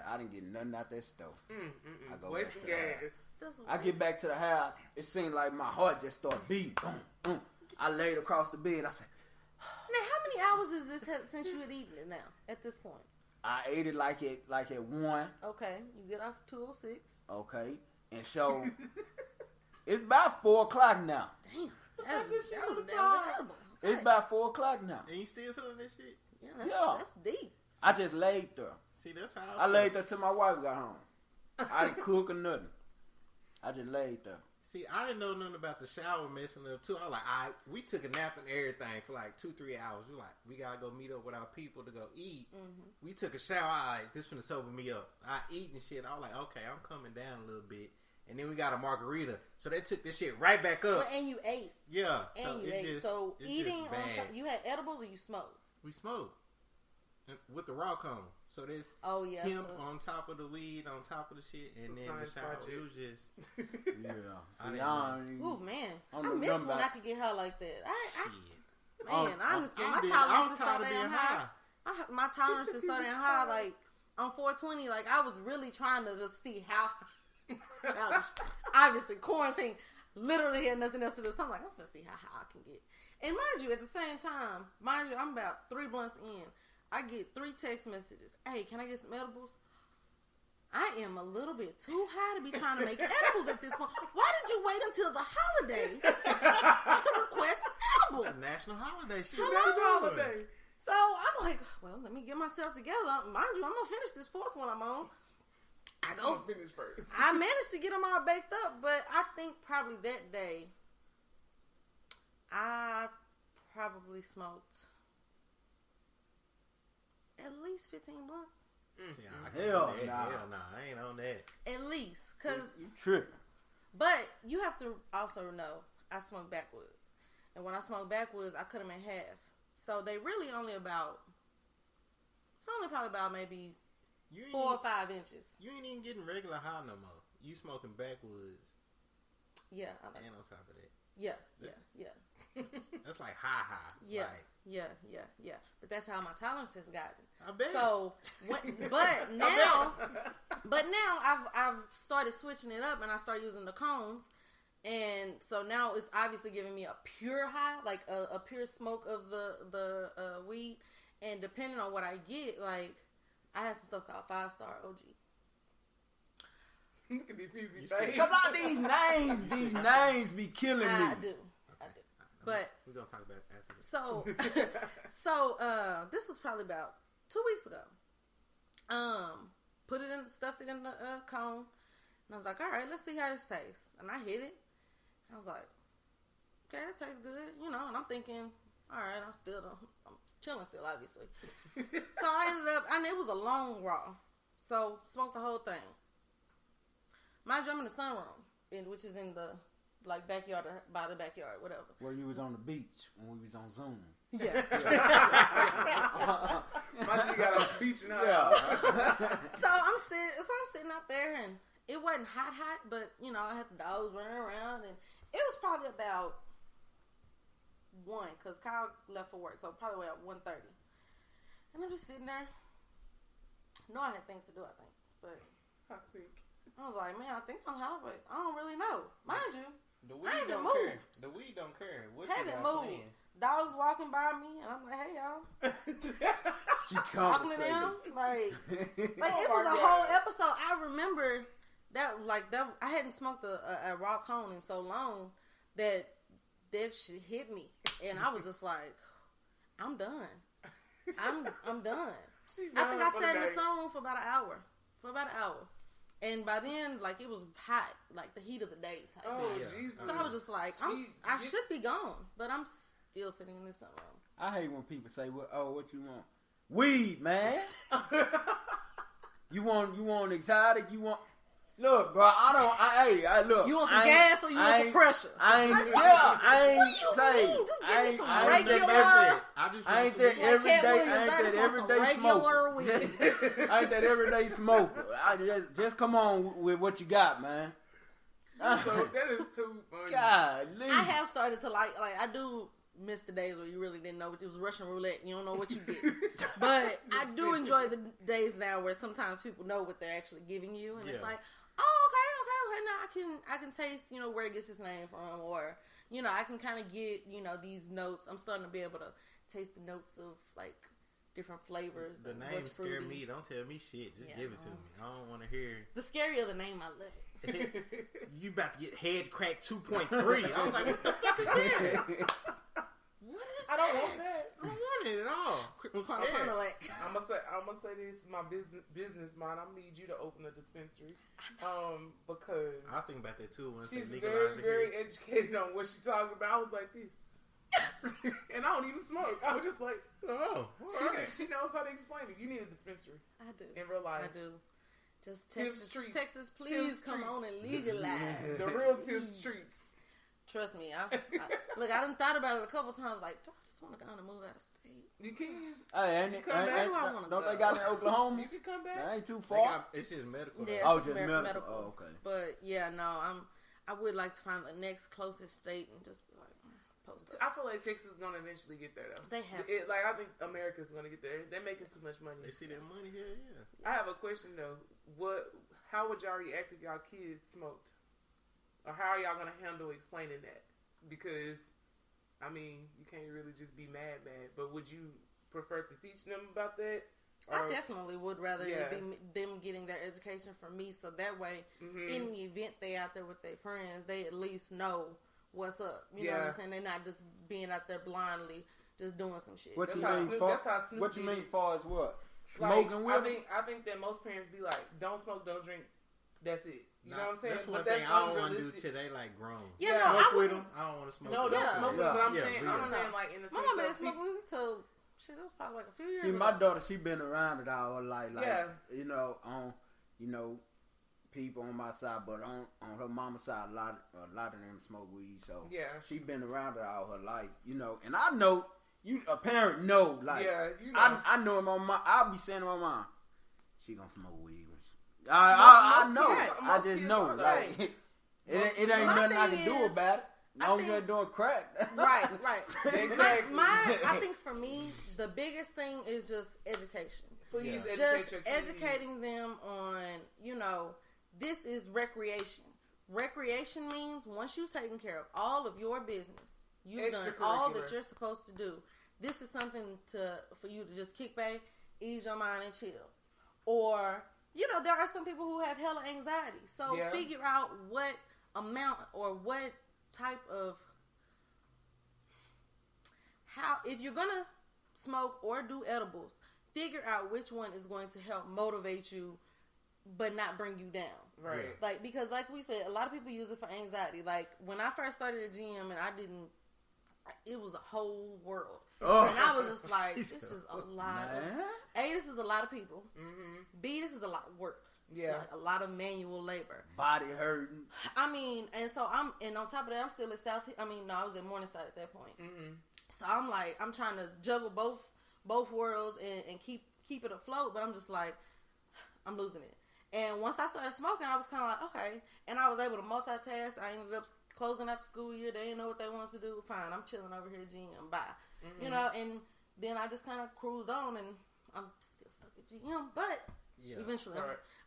I didn't get nothing out that stove. I go Wasting back to the house. gas. That's I get back to the house. It seemed like my heart just started beating. Boom, boom. I laid across the bed. I said, Now, how many hours is this since you had eaten it now, at this point? I ate it like at 1. Okay, you get off 2:06. Okay. And so it's about 4 o'clock now. Damn, That's the shit that was a on damn the good car. edible. It's Okay. about 4 o'clock now. And you still feeling that shit? Yeah, Yeah. that's deep. I just laid there. See, that's how I laid there till my wife got home. I didn't cook or nothing. I just laid there. See, I didn't know nothing about the shower messing up too. I was like, we took a nap and everything for like 2-3 hours. We like, we gotta go meet up with our people to go eat. We took a shower. I like, this finna sober me up. I eat and shit. I was like, okay, I'm coming down a little bit. And then we got a margarita, so they took this shit right back up. Well, and you ate. Yeah, And so you it's ate. just So it's eating just on bad. top, you had edibles or you smoked? We smoked with the raw cone. So there's Oh yeah. hemp so- on top of the weed, on top of the shit, It's and a then the science shower. project. It was just Yeah. I See, didn't I don't even- Ooh man, I I don't know miss nothing when about- I could get high like that. I shit. Man, honestly, my I tolerance was is so tired of damn being high. My tolerance is so damn high. tired. Like on 420, like I was really trying to just see how. Childish. Obviously, quarantine literally had nothing else to do. So I'm like, I'm gonna see how high I can get. And mind you, at the same time, I'm about 3 blunts in. I get 3 text messages. Hey, can I get some edibles? I am a little bit too high to be trying to make edibles at this point. Why did you wait until the holiday to request edibles? It's a national holiday. Shit, Hello? Holiday. So I'm like, well, let me get myself together. Mind you, I'm gonna finish this 4th one I'm on. I'm gonna finish first. I managed to get them all baked up, but I think probably that day I probably smoked at least 15 blunts. See, Hell Hell nah. nah. I ain't on that. At least, cause You tripping. but you have to also know I smoke backwoods, and when I smoke backwoods, I cut them in half. So they really only about. It's only probably about maybe You 4 or ain't, 5 inches. you ain't even getting regular high no more. You smoking backwoods Yeah, I like. and on top of that. Yeah. That's like high. Yeah, Like, yeah. But that's how my tolerance has gotten. I bet. So, but now I've started switching it up, and I start using the cones, and so now it's obviously giving me a pure high, like a pure smoke of the weed, and depending on what I get, like I have some stuff called 5-Star OG. Look at these easy You face. Cause all these names be killing me. I do. But we're gonna talk about it after this. so this was probably about 2 weeks ago. Put it in, stuffed it in the cone, and I was like, all right, let's see how this tastes. And I hit it. I was like, okay, that tastes good, you know. And I'm thinking, all right, I'm chilling still, obviously. So I ended up, and it was a long raw, so smoked the whole thing. Mind you, I'm in the sunroom, which is in the like backyard, by the backyard, whatever. Where you was on the beach when we was on Zoom. Yeah. Mind you, you got a beach now. Yeah. So I'm sitting out there, and it wasn't hot, but you know, I had the dogs running around, and it was probably about 1, because Kyle left for work, so probably about 1:30. And I'm just sitting there. No, I had things to do, I think, but I think. I was like, man, I think I'm high, but I don't really know. Mind you, The I weed haven't don't moved. care. The weed don't care. What you haven't got moved. planned? Dogs walking by me, and I'm like, hey y'all, She talking to them, like it was a whole episode. I remember that I hadn't smoked a raw cone in so long that shit hit me, and I was just like, I'm done. I'm done. I think I sat in the sunroom for about an hour. And by then, like, it was hot, like the heat of the day type Oh, thing. Jesus. So I was just like, I should be gone, but I'm still sitting in the sunroom. I hate when people say, what you want? Weed, man. You want exotic? You want... Look, bro, look. You want some gas or you want some pressure? I ain't What do you say. mean? Just give me some regular. I ain't that everyday smoker. Weed. I ain't that everyday smoker. I just come on with what you got, man. So that is too funny. God, I have started to like I do miss the days where you really didn't know. It was Russian roulette. You don't know what you get. But I do enjoy the days now where sometimes people know what they're actually giving you, and it's like, oh, okay. Now I can taste, you know, where it gets its name from, or you know, I can kind of get, you know, these notes. I'm starting to be able to taste the notes of like different flavors. The and name what's scare fruity. me. Don't tell me shit. Just Yeah, give it to me. I don't want to hear. The scarier the name, I love it. You about to get head crack 2.3. I was like, what the fuck is that? What is I don't want that. I don't want it at all. I'm scared. I'm gonna say this. My business mind. I need you to open a dispensary, because I was thinking about that too. When she's they very, legalized very again. educated on what she's talking about. I was like this, and I don't even smoke. I was just like, Oh, all right. she knows how to explain it. You need a dispensary I do. in real life. I do. Just Tips Texas, Streets. please Tips come Streets. on and legalize. The real tip streets. Trust me, look, I done thought about it a couple times. Like, do I just want to go on and move out of state? You can. Hey, don't they got it in Oklahoma? You can come back. That ain't too They far. got, it's just medical. Yeah, though. it's just medical. Oh, okay. But yeah, no, I would like to find the next closest state and just be like, post up. I feel like Texas is gonna eventually get there though. They have Like I think America's gonna get there. They're making too much money. They see that money here, yeah. I have a question though. How would y'all react if y'all kids smoked? Or how are y'all gonna handle explaining that? Because, I mean, you can't really just be mad. But would you prefer to teach them about that? I definitely would rather it be them getting their education from me, so that way, in the event they out there with their friends, they at least know what's up. You know what I'm saying? They're not just being out there blindly, just doing some shit. What That's you how mean? Snoop- Far, that's how Snoop what you did mean? it. Far as what? Like, Smoking with them? I think that most parents be like, don't smoke, don't drink. That's it. You know what I'm saying? That's one But thing I don't want to do unrealistic. till they like grown. Yeah, Yeah. no, Smoke I with wouldn't. them. I don't want to smoke. No, with don't them. smoke with Yeah. them. But I'm Yeah, saying, yeah. I'm saying like in the My sense mama of didn't smoke weed until shit. It was probably like a few years See, ago. my daughter, she been around it all her life. Like, Yeah. you know, people on my side, but on her mama's side, a lot of them smoke weed. So Yeah. she been around it all her life, you know. And I know a parent know, like, Yeah, you know. I know my mom. I'll be saying to my mom, she gonna smoke weed. I Most know. kids- I most just kids know. are, Like, right. it ain't My nothing I thing can do is, about it. I Long as you think- ain't doing crack. Right. Exactly. I think for me, the biggest thing is just education. Please Yeah. educate Just your kids. educating them on, this is recreation. Recreation means once you've taken care of all of your business, you've done all that you're supposed to do. This is something for you to just kick back, ease your mind, and chill. Or, there are some people who have hella anxiety. So figure out what amount or what type of if you're gonna smoke or do edibles, figure out which one is going to help motivate you but not bring you down. Right. Like, because like we said, a lot of people use it for anxiety. Like, when I first started at gym and it was a whole world. Oh. And I was just like, this is a lot Man. A, this is a lot of people. Mm-hmm. B, this is a lot of work. Yeah. Like, a lot of manual labor. Body hurting. I mean, and on top of that, I'm still at I was at Morningside at that point. Mm-hmm. So I'm like, I'm trying to juggle both worlds and keep it afloat, but I'm just like, I'm losing it. And once I started smoking, I was kind of like, okay. And I was able to multitask. I ended up closing out the school year. They didn't know what they wanted to do. Fine, I'm chilling over here at GM. Bye. Mm-hmm. And then I just kind of cruised on, and I'm still stuck at GM. But eventually,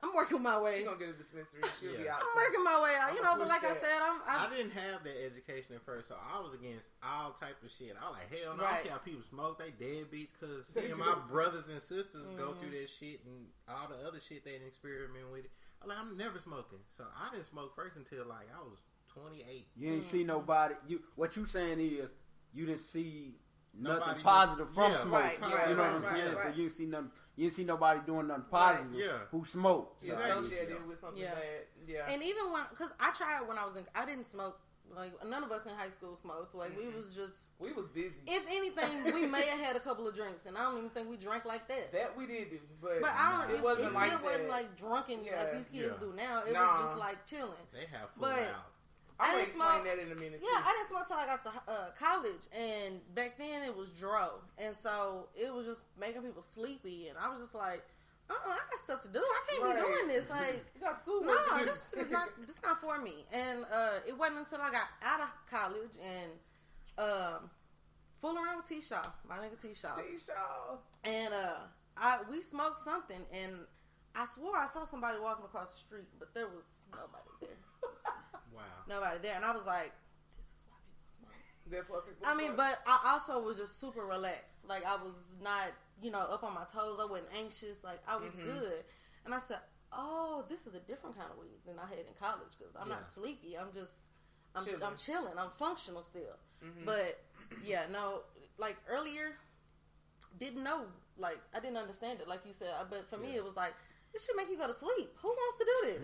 I'm working my way. She's going to get a dispensary. She'll be out. I'm working my way out. I'ma But like push I said, I didn't have that education at first, so I was against all type of shit. I was like, hell no, I Right. see how people smoke, they deadbeats, because They seeing do. my brothers and sisters go through that shit and all the other shit they didn't experiment with it. I'm like, I'm never smoking. So I didn't smoke first until like I was 28. You ain't see nobody. What you saying is you didn't see nothing Nobody positive from yeah, smoke. right, You know what I'm right, saying? right. So you didn't see nothing. You didn't see nobody doing nothing positive. yeah. Who smoked? You So I get you, associated though. with something Yeah. bad. Yeah. And even because I tried when I didn't smoke. Like, none of us in high school smoked. Like, we was just, We was busy. if anything, we may have had a couple of drinks, and I don't even think we drank like that. That we did do. But I don't. it wasn't it like still wasn't that. like drunken Yeah. like these kids Yeah. do now. It Nah. was just like chilling. They have full But- out. I'm I going to didn't explain smoke- that in a minute. Yeah, I didn't smoke till I got to college, and back then it was dro, and so it was just making people sleepy, and I was just like, I got stuff to do. I can't Right. be doing this. Like, You got school no, work to do. this is not for me. And it wasn't until I got out of college and fooling around with T Shaw, my nigga T Shaw, T-Shaw. and we smoked something, and I swore I saw somebody walking across the street, but there was nobody there. Wow. Nobody there, and I was like, this is why people smoke. That's what people I mean, smoke. but I also was just super relaxed. Like, I was not, up on my toes. I wasn't anxious. Like, I was good. And I said, oh, this is a different kind of weed than I had in college, because I'm not sleepy. I'm chilling. I'm functional still. But, yeah, no, like, earlier, didn't know. Like, I didn't understand it, like you said. But for me, it was like, this should make you go to sleep. Who wants to do this?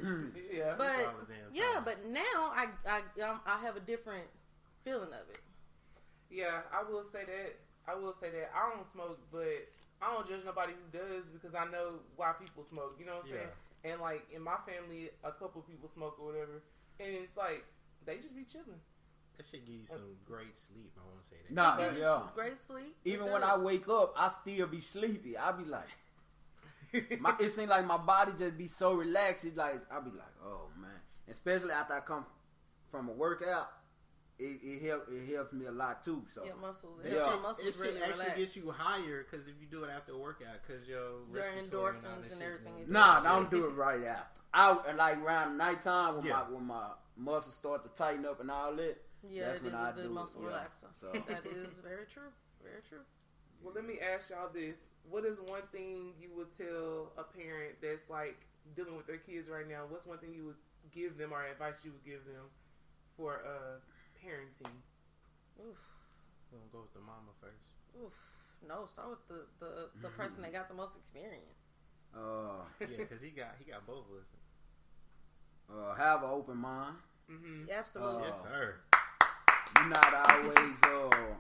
Yeah. But all the damn yeah, time. but now I have a different feeling of it. Yeah, I will say that. I don't smoke, but I don't judge nobody who does, because I know why people smoke. You know what I'm saying? And like in my family, a couple people smoke or whatever, and it's like they just be chilling. That shit give you some great sleep. I want to say that. Nah, It gives yeah. you great sleep. Even It when does. I wake up, I still be sleepy. I be like, it seems like my body just be so relaxed. It's like I be like, oh man. Especially after I come from a workout, it helps me a lot too. So your muscles, Yeah. muscles It really actually relax. gets you higher because if you do it after a workout, because your respiratory and all endorphins that and shit everything goes- is- nah, don't do it right after. I like around nighttime when my muscles start to tighten up and all that. Yeah, that's it when is I a good do it, muscle yeah. relaxer. So. That is very true. Very true. Well, let me ask y'all this: what is one thing you would tell a parent that's like dealing with their kids right now? What's one thing you would give them or advice you would give them for parenting? Oof. We're gonna go with the mama first. Oof. No, start with the person that got the most experience. Yeah, because he got both of us. Have an open mind. Mm-hmm. Absolutely. Yes, sir. You're not always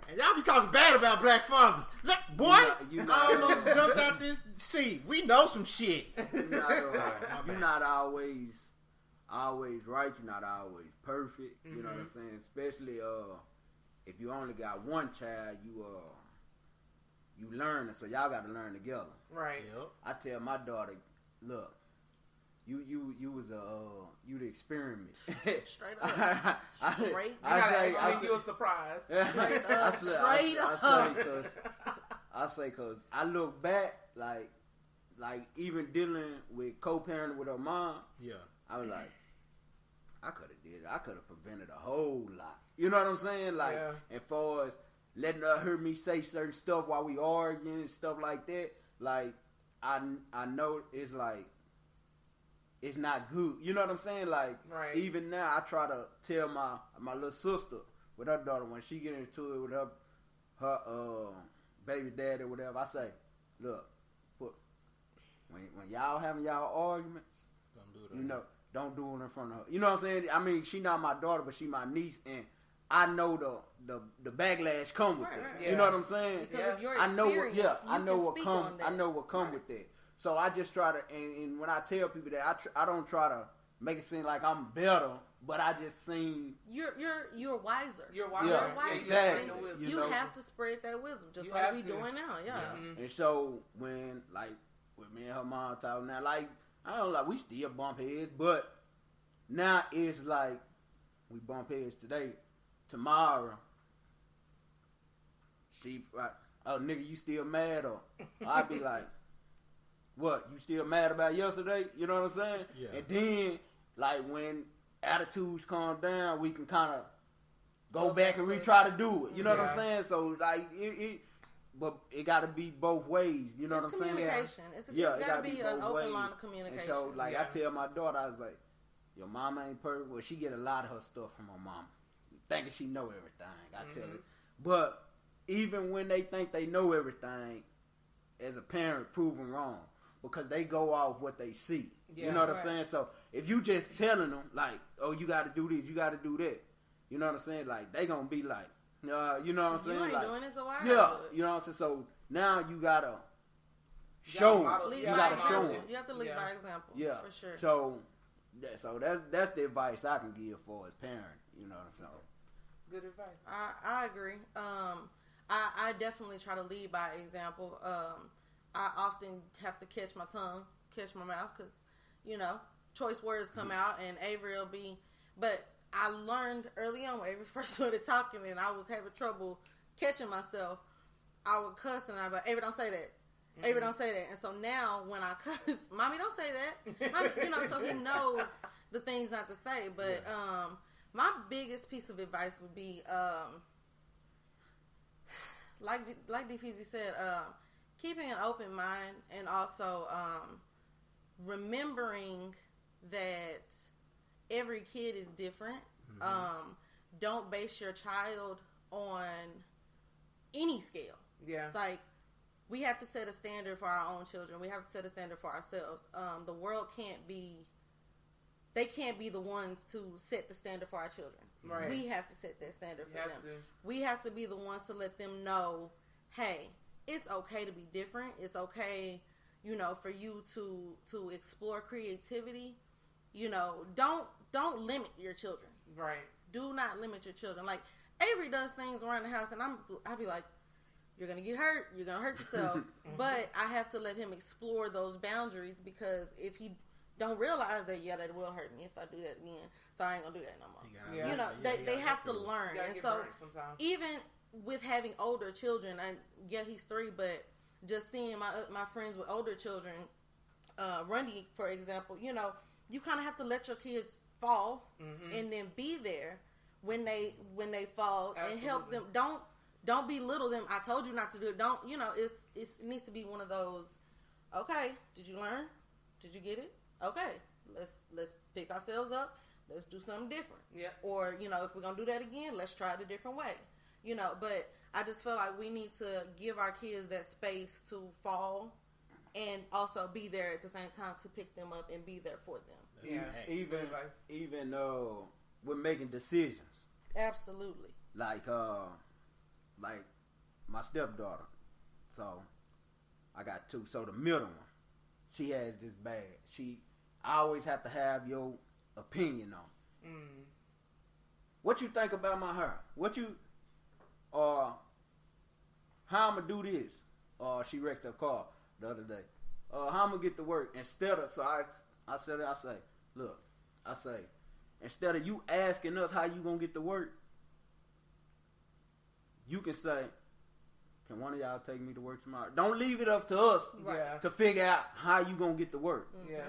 And y'all be talking bad about black fathers. Look, boy, you I almost jumped out this seat. We know some shit. you're not always right. You're not always perfect. You know what I'm saying? Especially if you only got one child, you learn, so y'all got to learn together. Right. Yep. I tell my daughter, look, you was you the experiment. Straight up. Straight I give you a surprise. Straight up. Straight up. I say cause I look back like even dealing with co-parenting with her mom. Yeah. I was like, I could have did it. I could have prevented a whole lot. You know what I'm saying? Like, as far as letting her hear me say certain stuff while we arguing and stuff like that. Like, I know it's like, it's not good. You know what I'm saying? Like, even now, I try to tell my little sister with her daughter when she get into it with her baby dad or whatever. I say, look, when y'all having y'all arguments, Don't do it. you know, don't do it in front of her. You know what I'm saying? I mean, she not my daughter, but she my niece, and I know the backlash come with that. Yeah. You know what I'm saying? Because of your I know what. experience, Yeah, you I know can what speak come. on that. I know what come with that. So I just try to, and when I tell people that, I don't try to make it seem like I'm better, but I just seem You're wiser. You're wiser. Yeah, You're wiser. exactly. And you know, have to spread that wisdom, just You like have we to. doing now. Yeah. Mhm. And so when like with me and her mom talking now, like I don't like we still bump heads, but now it's like we bump heads today, tomorrow. She like, oh nigga, you still mad? Or I'd be like, what? You still mad about yesterday? You know what I'm saying? Yeah. And then like when attitudes calm down, we can kind of go back and retry to do it. You know what I'm saying? So like but it got to be both ways. You know It's what I'm saying? communication. It's Yeah, got to gotta be be an both open ways. line of communication. And so, like, Yeah. I tell my daughter, I was like, your mama ain't perfect. Well, she get a lot of her stuff from her mama. Thinking she know everything. I tell her. But even when they think they know everything, as a parent, prove them wrong. Because they go off what they see. Yeah, you know what right. I'm saying? So, if you just telling them, like, oh, you got to do this, you got to do that. You know what I'm saying? Like, they going to be like, you know what I'm saying? You ain't like, doing it, so why? yeah, you know what I'm saying? So, now you got to show them. Lead You by gotta show example. them. You have to lead Yeah. by example. Yeah, For sure. So that's the advice I can give for as parent. You know what I'm saying? Good advice. I agree. I definitely try to lead by example. I often have to catch my tongue, catch my mouth, because, you know, choice words come out, and Avery will be, but I learned early on when Avery first started talking and I was having trouble catching myself, I would cuss and I'd be like, Avery, don't say that. Avery, don't say that. And so now when I cuss, Mommy, don't say that. Mommy, you know, so he knows the things not to say. But my biggest piece of advice would be, like DeFeezy said, keeping an open mind and also remembering that every kid is different. Don't base your child on any scale. Yeah. Like, we have to set a standard for our own children. We have to set a standard for ourselves. The world they can't be the ones to set the standard for our children. Right. We have to set that standard for have them. to. We have to be the ones to let them know, hey, it's okay to be different. It's okay, you know, for you to explore creativity. You know, don't limit your children. Right. Do not limit your children. Like, Avery does things around the house, and I'll be like, you're going to get hurt. You're going to hurt yourself. But I have to let him explore those boundaries, because if he don't realize that that will hurt me if I do that again. So I ain't gonna do that no more. Yeah. You know, they have to learn, and so even with having older children, and he's 3, but just seeing my friends with older children, Rundy, for example, you know, you kind of have to let your kids fall and then be there when they fall. Absolutely. And help them. Don't belittle them. I told you not to do it. Don't, you know, it needs to be one of those. Okay, did you learn? Did you get it? Okay, let's pick ourselves up. Let's do something different. Yeah. Or, you know, if we're gonna do that again, let's try it a different way. You know, but I just feel like we need to give our kids that space to fall and also be there at the same time to pick them up and be there for them. Yeah. Even we're making decisions. Absolutely. Like my stepdaughter. So I got 2. So the middle one, she has this bad. I always have to have your opinion on it. What you think about my hair? What you how I'm gonna do this? She wrecked her car the other day. How I'm gonna get to work? Instead of, so I say, look, instead of you asking us how you gonna get to work, you can say, can one of y'all take me to work tomorrow? Don't leave it up to us to figure out how you gonna get to work. Yeah,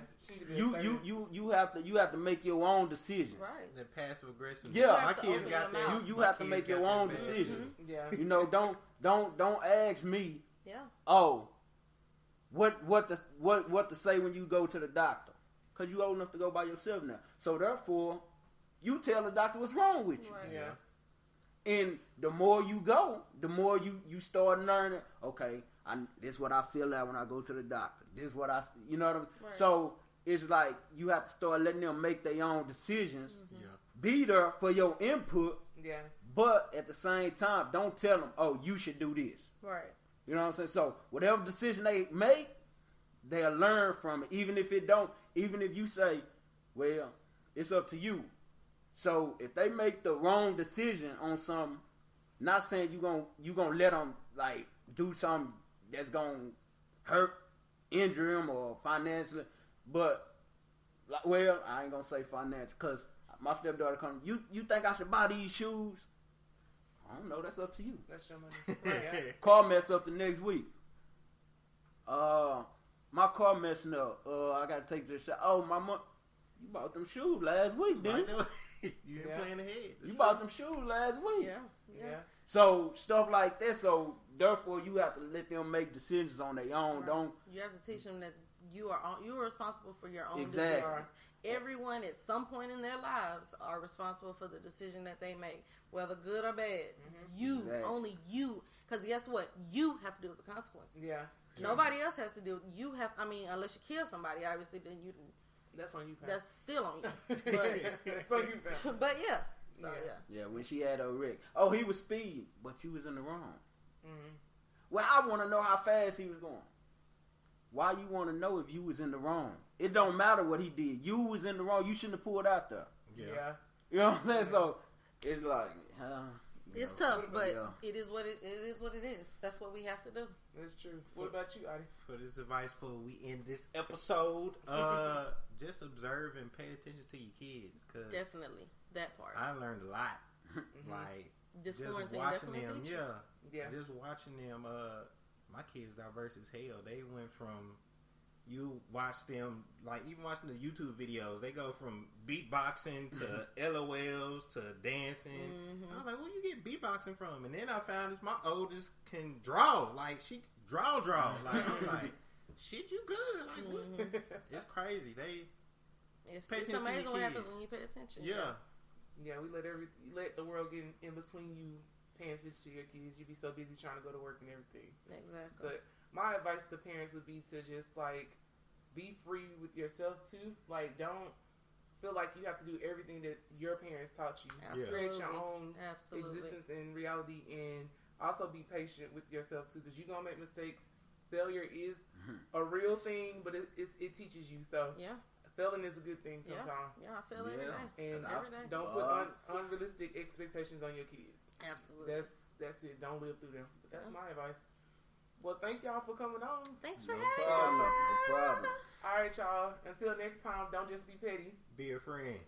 you have to make your own decisions. Right. The passive aggressive. Yeah, my kids got that. You have to make your own decisions. Yeah, you know, don't ask me. Yeah. Oh, what to say when you go to the doctor? Because you old enough to go by yourself now. So therefore, you tell the doctor what's wrong with you. Right. Yeah. And the more you go, the more you start learning. Okay, this is what I feel like when I go to the doctor. This is what you know what I mean? Right. So it's like you have to start letting them make their own decisions. Yeah. Be there for your input. Yeah. But at the same time, don't tell them, oh, you should do this. Right. You know what I'm saying? So whatever decision they make, they'll learn from it. Even if you say, well, it's up to you. So if they make the wrong decision on something, not saying you gonna let them like do something that's gonna hurt, injure them or financially, but like, well, I ain't gonna say financial because my stepdaughter comes. You think I should buy these shoes? I don't know. That's up to you. That's your money. Right. Car mess up the next week. My car messing up. I gotta take this shot. Oh, my mom, you bought them shoes last week, didn't you? You ain't playing ahead. You bought them shoes last week. Yeah. So stuff like that. So therefore, you have to let them make decisions on their own. Right. Don't. You have to teach them that you are responsible for your own Exactly. decisions. Everyone at some point in their lives are responsible for the decision that they make, whether good or bad. You, only you, because guess what? You have to deal with the consequences. Yeah. Nobody else has to do. You have. I mean, unless you kill somebody, obviously, then you. That's on you, Pat. That's still on you. But, That's on you, Pat. but yeah. So Yeah, when she had her wreck. Oh, he was speeding, but you was in the wrong. Mm-hmm. Well, I want to know how fast he was going. Why you want to know if you was in the wrong? It don't matter what he did. You was in the wrong. You shouldn't have pulled out there. Yeah. You know what I'm saying? So it's like, it's tough, but it is what it is. What it is. That's what we have to do. That's true. What about you, Adi? For this advice, before we end this episode, just observe and pay attention to your kids. Cause Definitely that part. I learned a lot. Like Just watching them. Yeah. Just watching them. My kids diverse as hell. They went from. You watch them, like even watching the YouTube videos, they go from beatboxing to LOLs to dancing. I was like, where you get beatboxing from? And then I found this, my oldest can draw. Like, she draw. Like, I'm like, shit, you good. Like, what? It's crazy. It's amazing what happens when you pay attention. Yeah. Yeah, we let the world get in between you paying attention to your kids. You be so busy trying to go to work and everything. Exactly. But my advice to parents would be to just like be free with yourself too. Like, don't feel like you have to do everything that your parents taught you. Absolutely. Create your own Absolutely. existence and reality, and also be patient with yourself too, because you're gonna make mistakes. Failure is a real thing, but it teaches you. So yeah, failing is a good thing sometimes. Yeah, I fail every day. And every day. Don't put unrealistic expectations on your kids. Absolutely. That's it. Don't live through them. But that's my advice. Well, thank y'all for coming on. Thanks for No having problem. us. No problem. All right, y'all. Until next time, don't just be petty. Be a friend.